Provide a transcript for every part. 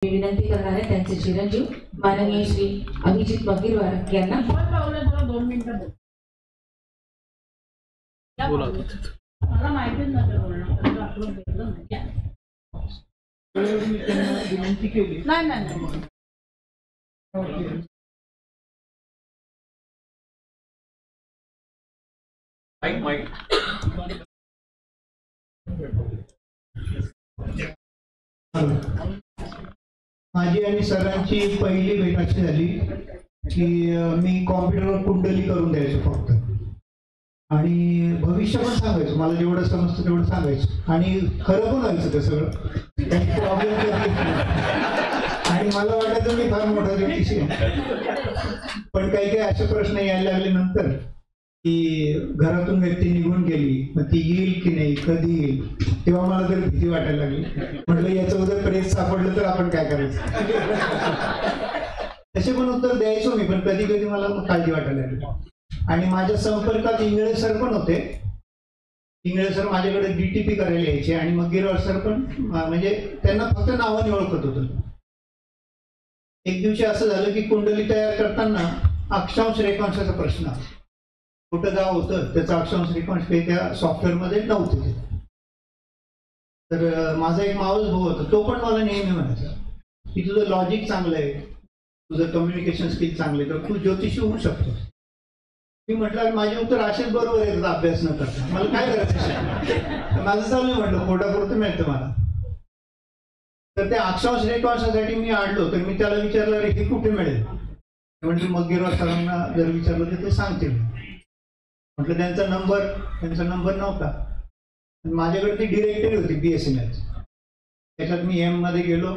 विनंती करणार आहे त्यांचे चिरंजीव माननीय श्री अभिजित मगीरवार यांना. 2 मिनिटं मला माहितीच विनंती केली नाही. माझी आणि सरांची पहिली भेट अशी झाली की मी कॉम्प्युटरवर कुंडली करून द्यायचो फक्त, आणि भविष्य पण सांगायचं, मला जेवढं समजतं तेवढं सांगायचं, आणि खरं पण व्हायचं ते सगळं. प्रॉब्लेम आणि मला वाटायचं मी फार मोठा ज्योतिषी आहे. पण काही काही असे प्रश्न यायला लागले नंतर की घरातून व्यक्ती निघून गेली, मग ती येईल की नाही, कधी येईल, तेव्हा मला तरी भीती वाटायला लागली. म्हटलं याचं जर प्रेस सापडलं तर आपण काय करायचं. तसे पण उत्तर द्यायचो मी, पण कधी कधी मला काळजी वाटायला लागली. आणि माझ्या संपर्कात इंगळे सर पण होते. इंगळे सर माझ्याकडे DTP करायला यायचे, आणि मगीरवार सर पण, म्हणजे त्यांना फक्त नावाने ओळखत होतं. एक दिवशी असं झालं की कुंडली तयार करताना अक्षांश रेखांशाचा प्रश्न आला. कुठं गाव होतं त्याचा अक्षांश रेखांश काही त्या सॉफ्टवेअरमध्ये नव्हते. तर माझा एक मावस भाऊ होता, तो पण मला नेहमी म्हणायचा की तुझं लॉजिक चांगलं आहे, तुझं कम्युनिकेशन स्किल चांगले, तर तू ज्योतिषी होऊ शकतो. मी म्हटलं माझे उत्तर असेच बरोबर येतात अभ्यास न करता, मला काय करायचं. माझं चालू म्हटलं पोटापुरतं मिळतं मला. तर त्या अक्षांश रेखांशासाठी मी आणलो, तर मी त्याला विचारलं अरे हे कुठे मिळेल. म्हणजे मगीरवार सरांना जर विचारलं तर ते सांगतील. म्हटलं त्यांचा नंबर नव्हता. माझ्याकडे ती डिरेक्टरी होती BSNL. त्याच्यात मी M मध्ये गेलो,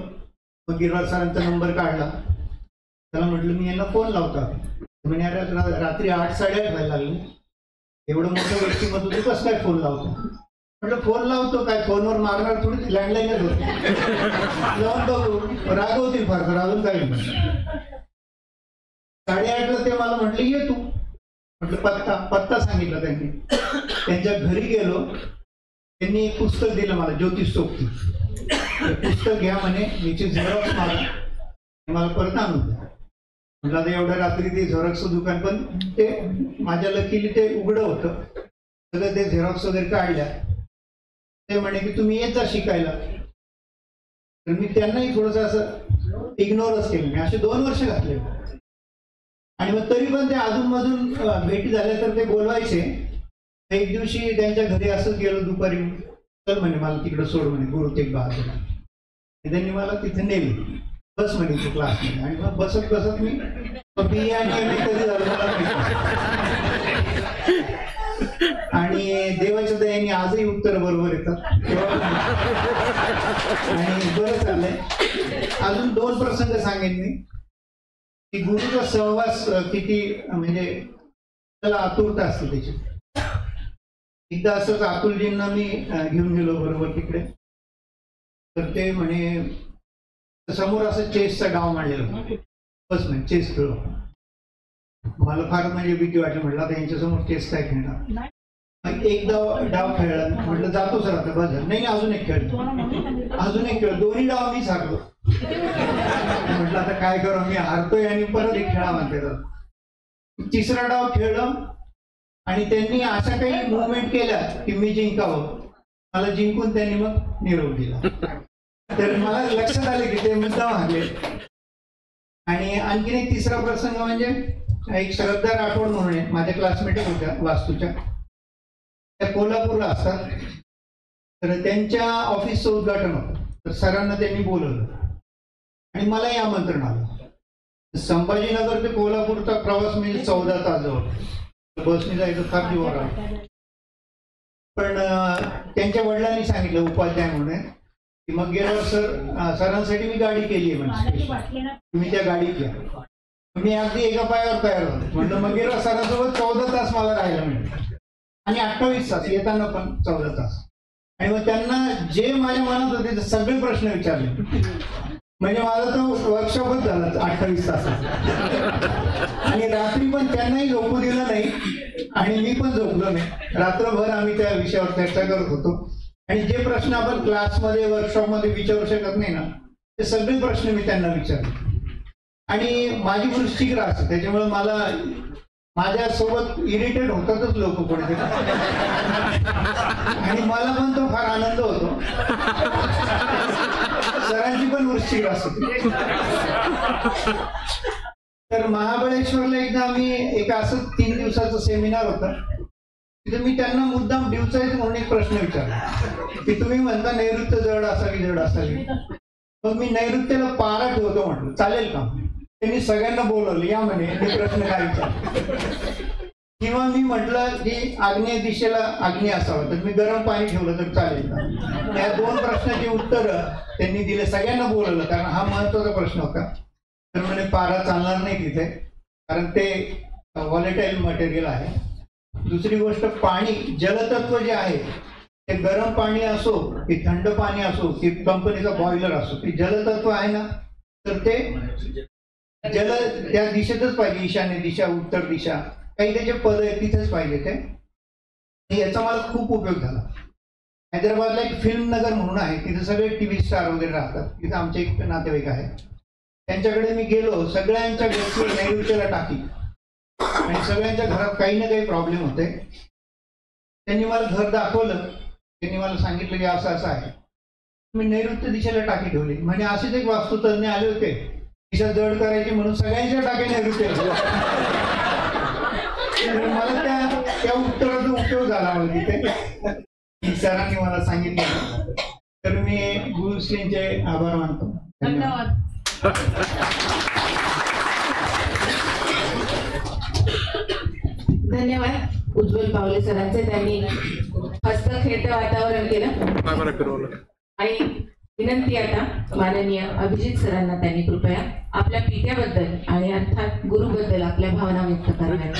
मगीरवार सरांचा नंबर काढला. त्याला म्हटलं मी यांना फोन लावता. म्हणजे अरे रात्री 8-8:30 व्हायला लागले, एवढं मोठं व्यक्तिमत्व तू कसं काय फोन लावतो. म्हटलं फोन लावतो काय, फोनवर मारणार थोडी, लँडलाईनच होते. जाऊन बघू रागवतील फार, तर अजून काय. 8:30ला ते मला म्हटले ये तू. म्हटलं पत्ता सांगितला त्यांनी. त्यांच्या घरी गेलो, त्यांनी एक पुस्तक दिलं मला, ज्योतिष सोबती. पुस्तक घ्या म्हणे, याची झेरॉक्स मला परत आणून द्या. म्हटलं आता एवढ्या रात्री ते झेरॉक्सचं दुकान, पण ते माझ्या लकीली ते उघडं होतं. सगळं ते झेरॉक्स वगैरे काढल्या. ते म्हणे की तुम्ही येत जा शिकायला. तर मी त्यांनाही थोडंसं असं इग्नोरच केलं. मी असे 2 वर्ष घातले. आणि मग तरी पण ते अधूनमधून भेटी झाल्या तर ते बोलवायचे. एक दिवशी त्यांच्या घरी असंच गेलो दुपारी, चल म्हणे मला तिकडं सोड म्हणे गुरु तेग बहादूर. त्यांनी मला तिथे नेले, बस म्हणे क्लासमध्ये. आणि मग बसत मी BA आणि MA कधी झालं मला आणि देवाच्या दयाने आजही उत्तर बरोबर येतात. आणि बरं चाललंय. अजून 2 प्रसंग सांगेन मी की गुरुचा सहवास किती, म्हणजे त्याला आतुरता असते त्याची. एकदा असंच अतुलजींना मी घेऊन गेलो बरोबर तिकडे. तर ते म्हणे समोर असं चेसचा डाव मांडलेला, बस म्हणे चेस खेळलो. मला फार म्हणजे भीती वाटली. म्हटलं आता यांच्यासमोर चेस काय खेळणार. एक डाव खेळला. म्हटलं जातो सर आता, बस नाही अजून एक खेळ, अजून एक खेळ. दोन्ही डाव मीच हारलो. म्हटलं आता काय करू, मी हारतोय आणि परत एक खेळा म्हणते. तिसरा डाव खेळलं आणि त्यांनी अशा काही मुवमेंट केल्या की मी जिंकावं. मला जिंकून त्यांनी मग निरोप दिला. तर मला लक्षात आलं की ते मुद्दाम हारले. आणि आणखीन एक तिसरा प्रसंग म्हणजे एक श्रद्धा राठोड म्हणून आहे, माझ्या क्लासमेट होत्या वास्तूच्या, त्या कोल्हापूरला असतात. तर त्यांच्या ऑफिसचं उद्घाटन होतं. तर सरांना त्यांनी बोलवलं आणि मलाही आमंत्रण आलं. संभाजीनगर ते कोल्हापूरचा प्रवास म्हणजे 14 तास जवळ. बसने जायचं फार जीवावर आलं. पण त्यांच्या वडिलांनी सांगितलं, उपाध्याय म्हणून की मगीरवार सरांसाठी मी गाडी केली आहे म्हणजे तुम्ही त्या गाडीत घ्या. मी अगदी एका पायावर तयार होतो. म्हटलं मगीरवार सरांसोबत 14 तास मला राहायला मिळतं, आणि 28 तास येताना पण 14 तास. आणि मग त्यांना जे माझ्या मनात होते ते सगळे प्रश्न विचारले. म्हणजे माझा तो वर्कशॉपच झाला 28 तासाचा. आणि रात्री पण त्यांनाही झोपू दिलं नाही आणि मी पण झोपलो नाही. रात्रभर आम्ही त्या विषयावर चर्चा करत होतो. आणि जे प्रश्न आपण क्लासमध्ये वर्कशॉपमध्ये विचारू शकत नाही ना, ते सगळे प्रश्न मी त्यांना विचारले. आणि माझी वृश्चिक रास त्याच्यामुळे मला माझ्यासोबत इरिटेट होतातच लोक कोणीतरी आणि मला पण तो फार आनंद होतो. सरांची पण वृश्चिक रास होती. तर महाबळेश्वरला एकदा आम्ही एक असं 3 दिवसाचं सेमिनार होतं. तिथे मी त्यांना मुद्दाम डिवचायचं म्हणून एक प्रश्न विचारला की तुम्ही म्हणता नैऋत्य जड असावी. मग मी नैऋत्याला पारा ठेवतो म्हटलं, चालेल का? त्यांनी सगळ्यांना बोलवलं, या म्हणे मी प्रश्न काय विचारला. किंवा मी म्हटलं की आग्नेय दिशेला आग्नेय असावं, तर मी गरम पाणी ठेवलं तर चालेल का? या 2 प्रश्नाची उत्तरं त्यांनी दिले. सगळ्यांना बोलवलं कारण हा महत्वाचा प्रश्न होता. तर म्हणे पारा चालणार नाही तिथे, कारण ते व्हॉलेटाईल मटेरियल आहे. दुसरी गोष्ट, पाणी जलतत्व जे आहे ते गरम पाणी असो की थंड पाणी असो की कंपनीचा बॉयलर असो, ते जलतत्व आहे ना, तर ते जल त्या दिशेतच पाहिजे. ईशान्य दिशा, उत्तर दिशा, काही त्याचे पद आहेत तिथेच पाहिजे ते. याचा मला खूप उपयोग झाला. हैदराबादला एक फिल्म नगर म्हणून आहे, तिथे सगळे टीव्ही स्टार वगैरे राहतात. तिथे आमचे एक नातेवाईक आहे, त्यांच्याकडे मी गेलो. सगळ्यांच्या घरची नैऋत्याला टाकी आणि सगळ्यांच्या घरात काही ना काही प्रॉब्लेम होते. त्यांनी मला घर दाखवलं. त्यांनी मला सांगितलं की असं असं आहे. मी नैऋत्य दिशेला टाकी ठेवली. म्हणजे असेच एक वास्तुतज्ञ आले होते, दिशा जड करायची म्हणून सगळ्यांच्या टाक्या नैऋत्याला. मला त्या उत्तराचा उपयोग झाला होता तिथे. सरांनी मला सांगितलं. तर मी गुरुश्रींचे आभार मानतो. धन्यवाद. धन्यवाद उज्ज्वल पावले सरांचे. त्यांनी हस्त खेळतं वातावरण केलं. आणि विनंती आता माननीय अभिजित सरांना त्यांनी कृपया आपल्या पित्याबद्दल आणि अर्थात गुरुबद्दल आपल्या भावना व्यक्त कराव्यात.